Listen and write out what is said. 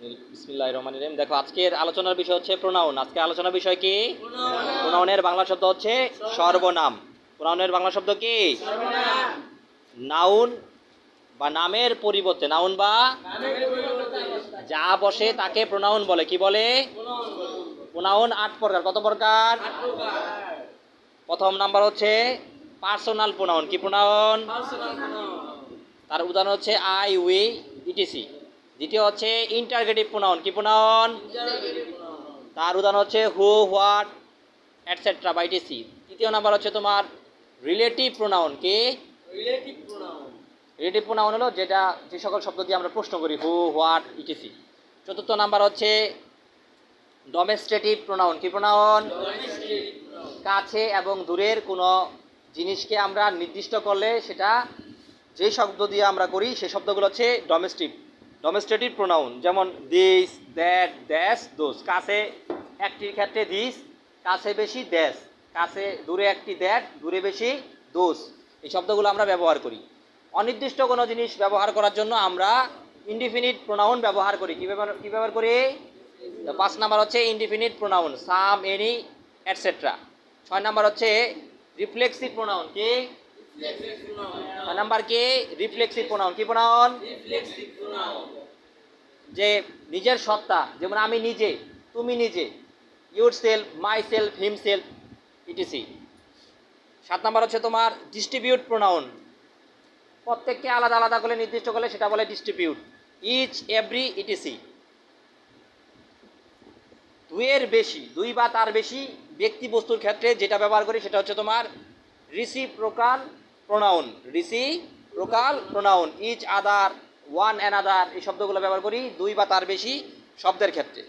বিসমিল্লাহির রহমানির রহিম। দেখো, আজকের আলোচনার বিষয় হচ্ছে প্রোনাউন। আজকের আলোচনার বিষয় কি? প্রোনাউনের বাংলা শব্দ হচ্ছে সর্বনাম। প্রোনাউনের বাংলা শব্দ কি? নাউন বা নামের পরিবর্তে, নাউন বা যা বসে তাকে প্রোনাউন বলে। কি বলে? প্রোনাউন 8 প্রকার। কত প্রকার? প্রথম নাম্বার হচ্ছে পার্সোনাল প্রোনাউন। কি প্রোনাউন? তার উদাহরণ হচ্ছে আই, উই, ইটিসি। দ্বিতীয় হচ্ছে ইন্টারগেটিভ প্রোনাউন। কি প্রোনাউন? তার উদাহরণ হচ্ছে হু, হোয়াট, এটসেট্রা বা ইটিসি। তৃতীয় নাম্বার হচ্ছে তোমার রিলেটিভ প্রোনাউন। কি রিলেটিভ প্রোনাউন? হলো যেটা যে সকল শব্দ দিয়ে আমরা প্রশ্ন করি, হু, হোয়াট, ইটিসি। চতুর্থ নাম্বার হচ্ছে ডোমেস্টেটিভ প্রোনাউন। কি প্রোনাউন? কাছে এবং দূরের কোনো জিনিসকে আমরা নির্দিষ্ট করলে সেটা যে শব্দ দিয়ে আমরা করি সেই শব্দগুলো হচ্ছে ডোমেস্টেটিভ প্রোনাউন। যেমন দিস, দ্যাট, দ্যাস, দোস। কাছে একটির ক্ষেত্রে দিস, কাছে বেশি দ্যাস, কাছে দূরে একটি দ্যাট, দূরে বেশি দোস। এই শব্দগুলো আমরা ব্যবহার করি। অনির্দিষ্ট কোনো জিনিস ব্যবহার করার জন্য আমরা ইনডিফিনিট প্রোনাউন ব্যবহার করি। কি ব্যবহার করি? 5 নাম্বার হচ্ছে ইনডিফিনিট প্রোনাউন, সাম, এনি, এটসেট্রা। 6 নাম্বার হচ্ছে রিফ্লেক্সিভ প্রোনাউন। কি 6 নাম্বার? কি রিফ্লেক্সিভ প্রোনাউন? কি প্রোনাউন? যে নিজের সত্তা, যেমন আমি নিজে, তুমি নিজে, your self, my self, him self, etc. 7 number হচ্ছে তোমার ডিস্ট্রিবিউট প্রোনাউন। প্রত্যেককে আলাদা আলাদা করে নির্দিষ্ট করলে সেটা বলে ডিস্ট্রিবিউট। Each, every, etc. দুইয়ের বেশি, দুই বা তার বেশি ব্যক্তি বস্তুর ক্ষেত্রে যেটা ব্যবহার করি সেটা হচ্ছে তোমার reciprocal pronoun. Reciprocal pronoun. Each, other, one another, এই শব্দগুলো ব্যবহার করি দুই বা তার বেশি শব্দের ক্ষেত্রে।